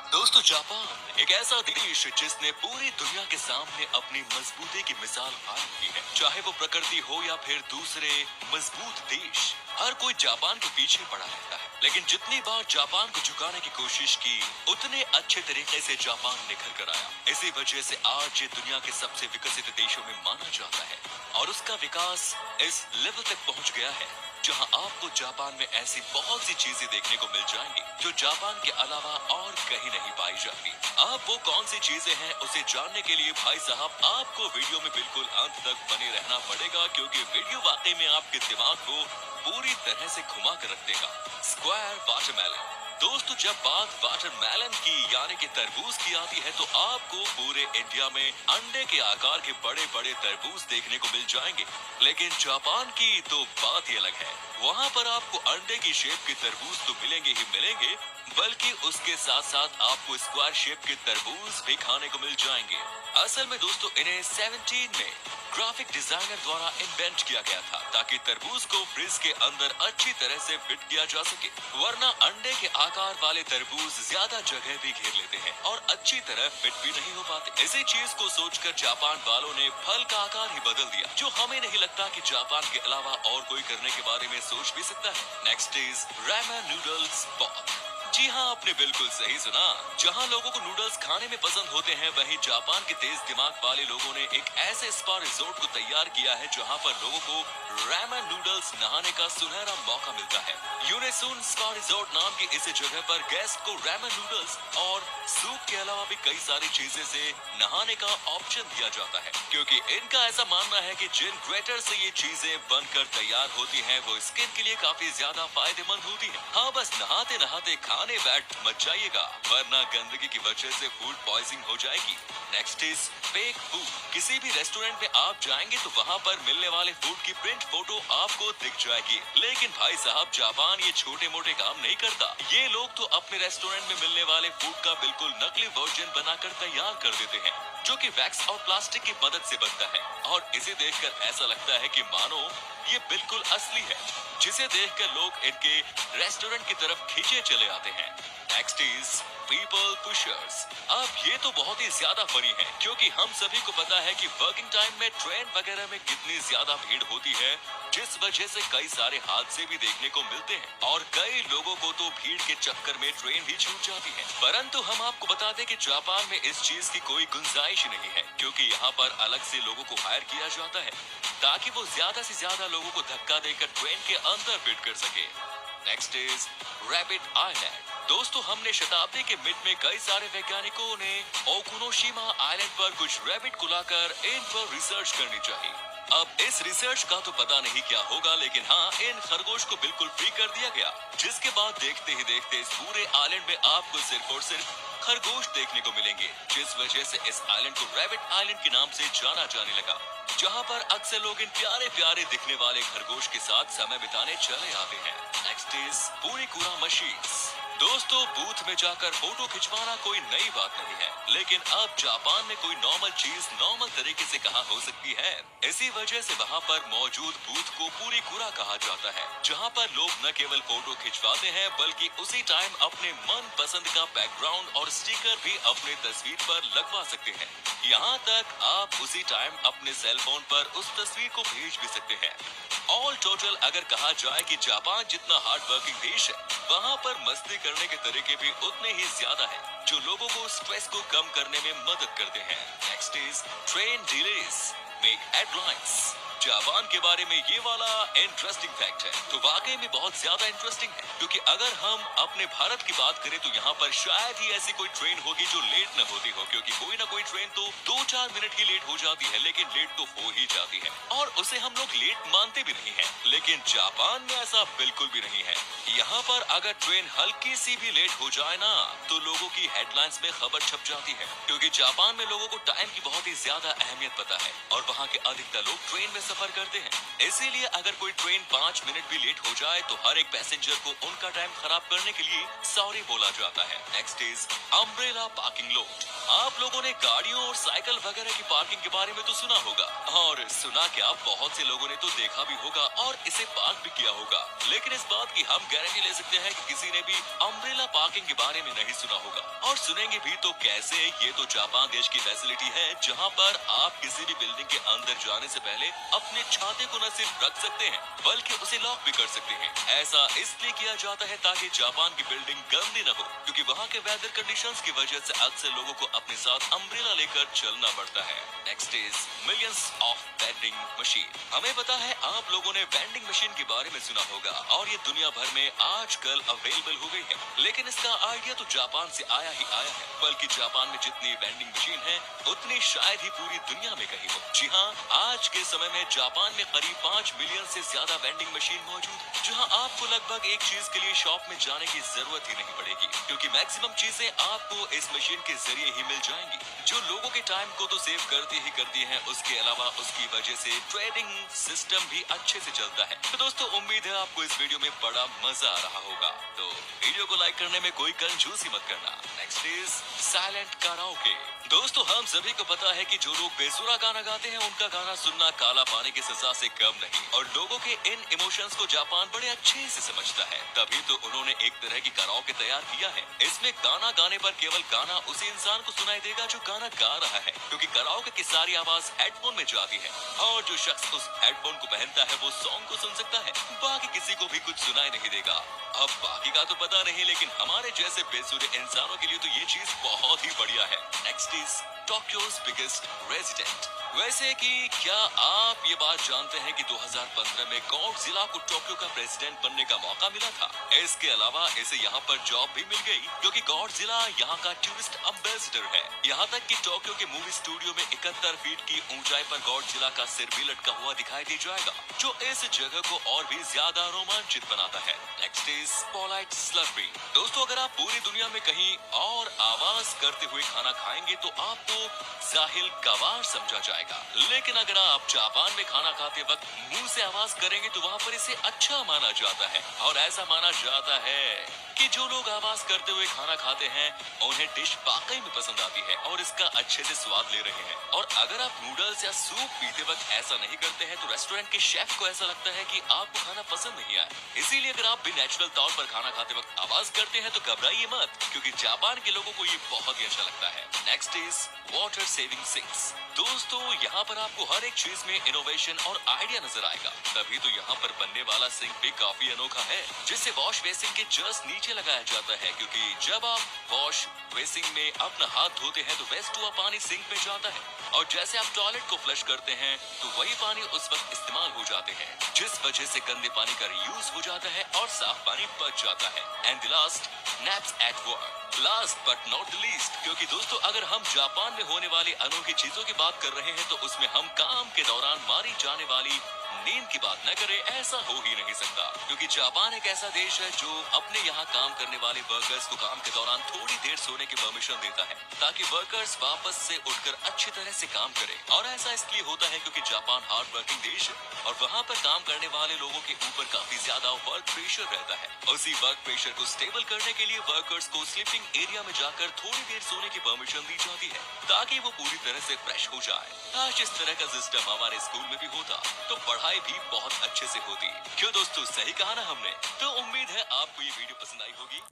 दोस्तों, जापान एक ऐसा देश जिसने पूरी दुनिया के सामने अपनी मजबूती की मिसाल कायम की है। चाहे वो प्रकृति हो या फिर दूसरे मजबूत देश, हर कोई जापान के पीछे पड़ा रहता है। लेकिन जितनी बार जापान को झुकाने की कोशिश की, उतने अच्छे तरीके से जापान निखर कर आया। इसी वजह से आज ये दुनिया के सबसे विकसित देशों में माना जाता है और उसका विकास इस लेवल तक पहुंच गया है जहां आपको जापान में ऐसी बहुत सी चीजें देखने को मिल जाएंगी जो जापान के अलावा और कहीं नहीं पाई जाती। आप वो कौन सी चीजें हैं उसे जानने के लिए भाई साहब आपको वीडियो में बिल्कुल अंत तक बने रहना पड़ेगा, क्योंकि वीडियो वाकई में आपके दिमाग को पूरी तरह से घुमा कर रख देगा। Square watermelon. दोस्तों, जब बात वाटरमेलन की यानी कि तरबूज की आती है तो आपको पूरे इंडिया में अंडे के आकार के बड़े बड़े तरबूज देखने को मिल जाएंगे। लेकिन जापान की तो बात ही अलग है। वहाँ पर आपको अंडे की शेप के तरबूज तो मिलेंगे ही मिलेंगे, बल्कि उसके साथ साथ आपको स्क्वायर शेप के तरबूज भी खाने को मिल जाएंगे। असल में दोस्तों, इन्हें 17 में ग्राफिक डिजाइनर द्वारा इन्वेंट किया गया था ताकि तरबूज को फ्रिज के अंदर अच्छी तरह से फिट किया जा सके, वरना अंडे के आकार वाले तरबूज ज्यादा जगह भी घेर लेते हैं और अच्छी तरह फिट भी नहीं हो पाते। इसी चीज को सोचकर जापान वालों ने फल का आकार ही बदल दिया, जो हमें नहीं लगता कि जापान के अलावा और कोई करने के बारे में सोच भी सकता है। Next is ramen noodles ball. जी हाँ, आपने बिल्कुल सही सुना। जहाँ लोगों को नूडल्स खाने में पसंद होते हैं, वहीं जापान के तेज दिमाग वाले लोगों ने एक ऐसे स्पा रिजोर्ट को तैयार किया है जहाँ पर लोगों को रामेन नूडल्स नहाने का सुनहरा मौका मिलता है। यूनेसुन स्पा रिजोर्ट नाम की इस जगह पर गेस्ट को रामेन नूडल्स और सूप के अलावा भी कई सारी चीजें से नहाने का ऑप्शन दिया जाता है, क्योंकि इनका ऐसा मानना है कि जिन ग्रेटर से ये चीजें बनकर तैयार होती हैं, वो स्किन के लिए काफी ज्यादा फायदेमंद होती है। हाँ, बस नहाते नहाते खाने बैठ मत जाइएगा, वरना गंदगी की वजह से फूड पॉइजनिंग हो जाएगी। Next is fake food. किसी भी रेस्टोरेंट में आप जाएंगे तो वहाँ पर मिलने वाले फूड की प्रिंट फोटो आपको दिख जाएगी। लेकिन भाई साहब, जापान ये छोटे मोटे काम नहीं करता। ये लोग तो अपने रेस्टोरेंट में मिलने वाले फूड का बिल्कुल नकली वर्जन बनाकर तैयार कर देते हैं, जो कि वैक्स और प्लास्टिक की मदद से बनता है, और इसे देखकर ऐसा लगता है कि मानो ये बिल्कुल असली है, जिसे देखकर लोग इनके रेस्टोरेंट की तरफ खींचे चले आते हैं। Next is people pushers. अब ये तो बहुत ही ज्यादा फनी है, क्योंकि हम सभी को पता है कि वर्किंग टाइम में ट्रेन वगैरह में कितनी ज्यादा भीड़ होती है, जिस वजह से कई सारे हादसे भी देखने को मिलते हैं और कई लोगों को तो भीड़ के चक्कर में ट्रेन भी छूट जाती है। परंतु हम आपको बता दें कि जापान में इस चीज की कोई गुंजाइश नहीं है, क्योंकि यहाँ पर अलग से लोगों को हायर किया जाता है ताकि वो ज्यादा से ज्यादा लोगों को धक्का देकर ट्रेन के अंदर फिट कर सके। Next is rabbit island. दोस्तों, हमने शताब्दी के मिड में कई सारे वैज्ञानिकों ने ओकुनोशिमा आइलैंड पर कुछ रैबिट को लाकर इन पर रिसर्च करनी चाहिए। अब इस रिसर्च का तो पता नहीं क्या होगा, लेकिन हाँ, इन खरगोश को बिल्कुल फ्री कर दिया गया, जिसके बाद देखते ही देखते इस पूरे आइलैंड में आपको सिर्फ और सिर्फ खरगोश देखने को मिलेंगे, जिस वजह से इस आइलैंड को रैबिट आइलैंड के नाम से जाना जाने लगा, जहाँ पर अक्सर लोग इन प्यारे प्यारे दिखने वाले खरगोश के साथ समय बिताने चले आते हैं। नेक्स्ट इज पूरी कूड़ा मशीन्स। दोस्तों, बूथ में जाकर फोटो खिंचवाना कोई नई बात नहीं है, लेकिन अब जापान में कोई नॉर्मल चीज नॉर्मल तरीके से कहाँ हो सकती है। इसी वजह से वहाँ पर मौजूद बूथ को पूरी कूड़ा कहा जाता है, जहाँ पर लोग न केवल फोटो खिंचवाते हैं, बल्कि उसी टाइम अपने मन पसंद का बैकग्राउंड और स्टिकर भी अपने तस्वीर पर लगवा सकते हैं। यहाँ तक आप उसी टाइम अपने सेल फोन पर उस तस्वीर को भेज भी सकते हैं। ऑल टोटल अगर कहा जाए कि जापान जितना हार्ड वर्किंग देश है, वहाँ पर मस्ती करने के तरीके भी उतने ही ज्यादा है, जो लोगों को स्ट्रेस को कम करने में मदद करते हैं। Next is train delays make headlines. Japan के बारे में ये वाला इंटरेस्टिंग फैक्ट है, तो वाकई में बहुत ज्यादा इंटरेस्टिंग है, क्योंकि अगर हम अपने भारत की बात करें तो यहाँ पर शायद ही ऐसी कोई ट्रेन होगी जो लेट न होती हो, क्योंकि कोई ना कोई ट्रेन तो 2-4 मिनट ही लेट हो जाती है, लेकिन लेट तो हो ही जाती है और उसे हम लोग लेट मानते भी नहीं है। लेकिन जापान में ऐसा बिल्कुल भी नहीं है। यहाँ पर अगर ट्रेन हल्की सी भी लेट हो जाए ना, तो लोगों की हेडलाइंस में खबर छप जाती है, क्योंकि जापान में लोगों को टाइम की बहुत ही ज्यादा अहमियत पता है और वहाँ के अधिकतर लोग ट्रेन में सफर करते हैं। इसीलिए अगर कोई ट्रेन 5 मिनट भी लेट हो जाए तो हर एक पैसेंजर को उनका टाइम खराब करने के लिए सॉरी बोला जाता है। Next is umbrella parking lot. आप लोगों ने गाड़ियों और साइकिल वगैरह की पार्किंग के बारे में तो सुना होगा, और सुना क्या, बहुत से लोगों ने तो देखा भी होगा और इसे पार्क भी किया होगा। लेकिन इस बात की हम गारंटी ले सकते हैं कि किसी ने भी अम्ब्रेला पार्किंग के बारे में नहीं सुना होगा, और सुनेंगे भी तो कैसे। ये तो जापान देश की फैसिलिटी है जहाँ पर आप किसी भी बिल्डिंग के अंदर जाने से पहले अपने छाते को न सिर्फ रख सकते हैं बल्कि उसे लॉक भी कर सकते हैं। ऐसा इसलिए किया जाता है ताकि जापान की बिल्डिंग गंदी न हो, क्योंकि वहाँ के वेदर कंडीशंस की वजह से अक्सर लोगों को अपने साथ अम्ब्रेला लेकर चलना पड़ता है। Next is millions of vending machine. हमें पता है आप लोगों ने वेंडिंग मशीन के बारे में सुना होगा और ये दुनिया भर में आजकल अवेलेबल हो गई है, लेकिन इसका आइडिया तो जापान से आया ही आया है। बल्कि जापान में जितनी वेंडिंग मशीन है उतनी शायद ही पूरी दुनिया में कहीं हो। जी हाँ, आज के समय में जापान में करीब 5 मिलियन से ज्यादा वेंडिंग मशीन मौजूद है, जहाँ आपको लगभग एक चीज के लिए शॉप में जाने की जरूरत ही नहीं पड़ेगी, क्योंकि मैक्सिमम चीजें आपको इस मशीन के जरिए ही मिल जाएंगी, जो लोगों के टाइम को तो सेव करती ही करती है। उसके अलावा उसकी वजह से ट्रेडिंग सिस्टम भी अच्छे से चलता है। तो दोस्तों, उम्मीद है आपको इस वीडियो में बड़ा मजा आ रहा होगा, तो वीडियो को लाइक करने में कोई कंजूसी मत करना। Next is silent karaoke. दोस्तों, हम सभी को पता है कि जो लोग बेसुरा गाना गाते हैं उनका गाना सुनना काला पानी की सजा से कम नहीं, और लोगों के इन इमोशंस को जापान बड़े अच्छे से समझता है। तभी तो उन्होंने एक तरह की कराओके तैयार किया है। इसमें गाना गाने पर केवल गाना उसी इंसान को सुनाई देगा जो गाना गा रहा है, क्योंकि कराओके की सारी आवाज हेडफोन में जाती है, और जो शख्स उस हेडफोन को पहनता है वो सॉन्ग को सुन सकता है, बाकी किसी को भी कुछ सुनाई नहीं देगा। अब बाकी का तो पता नहीं, लेकिन हमारे जैसे बेसुरे इंसानों के लिए तो ये चीज बहुत ही बढ़िया है। Next is Tokyo's biggest resident. वैसे कि क्या आप ये बात जानते हैं कि 2015 में गॉडजिला को टोक्यो का प्रेसिडेंट बनने का मौका मिला था। इसके अलावा इसे यहाँ पर जॉब भी मिल गई, क्योंकि गॉडजिला यहाँ का टूरिस्ट एम्बेसडर है। यहाँ तक कि टोक्यो के मूवी स्टूडियो में 71 फीट की ऊंचाई पर गॉडजिला का सिर भी लटका हुआ दिखाई दे जाएगा, जो इस जगह को और भी ज्यादा रोमांचित बनाता है। Next is polite slurping. दोस्तों, अगर आप पूरी दुनिया में कहीं और आवाज करते हुए खाना खाएंगे तो आपको जाहिल गवार समझा जाएगा, लेकिन अगर आप जापान में खाना खाते वक्त मुंह से आवाज करेंगे तो वहाँ पर इसे अच्छा माना जाता है। और ऐसा माना जाता है कि जो लोग आवाज करते हुए खाना खाते हैं उन्हें डिश वाकई में पसंद आती है और इसका अच्छे से स्वाद ले रहे हैं। और अगर आप नूडल्स या सूप पीते वक्त ऐसा नहीं करते हैं तो रेस्टोरेंट के शेफ को ऐसा लगता है कि आपको खाना पसंद नहीं आया। इसीलिए अगर आप भी नेचुरल तौर पर खाना खाते वक्त आवाज करते हैं तो घबराइए मत, क्योंकि जापान के लोगों को ये बहुत ही अच्छा लगता है। Next is water saving sinks. दोस्तों, यहाँ पर आपको हर एक चीज में इनोवेशन और आइडिया नजर आएगा, तभी तो यहाँ पर बनने वाला सिंक भी काफी अनोखा है, जिसे वॉश बेसिन के जस्ट नीचे लगाया जाता है, क्योंकि जब आप वॉश बेसिन में अपना हाथ धोते हैं तो वेस्ट हुआ पानी सिंक में जाता है, और जैसे आप टॉयलेट को फ्लश करते हैं तो वही पानी उस वक्त इस्तेमाल हो जाते हैं, जिस वजह से गंदे पानी का रीयूज हो जाता है और साफ पानी बच जाता है। And the last, naps at work. Last but not the least, क्योंकि दोस्तों अगर हम जापान में होने वाली अनोखी चीजों की बात कर रहे हैं तो उसमें हम काम के दौरान मारी जाने वाली नींद की बात न करें, ऐसा हो ही नहीं सकता, क्योंकि जापान एक ऐसा देश है जो अपने यहाँ काम करने वाले वर्कर्स को काम के दौरान थोड़ी देर सोने की परमिशन देता है, ताकि वर्कर्स वापस से उठकर अच्छी तरह से काम करें। और ऐसा इसलिए होता है क्योंकि जापान हार्ड वर्किंग देश है और वहाँ पर काम करने वाले लोगों के ऊपर काफी ज्यादा वर्क प्रेशर रहता है। उसी वर्क प्रेशर को स्टेबल करने के लिए वर्कर्स को स्लीपिंग एरिया में जाकर थोड़ी देर सोने की परमिशन दी जाती है, ताकि वो पूरी तरह से फ्रेश हो जाए। काश इस तरह का सिस्टम हमारे स्कूल में भी होता तो पढ़ाई भी बहुत अच्छे से होती। क्यों दोस्तों, सही कहा ना हमने? तो उम्मीद है आपको ये वीडियो पसंद आई होगी।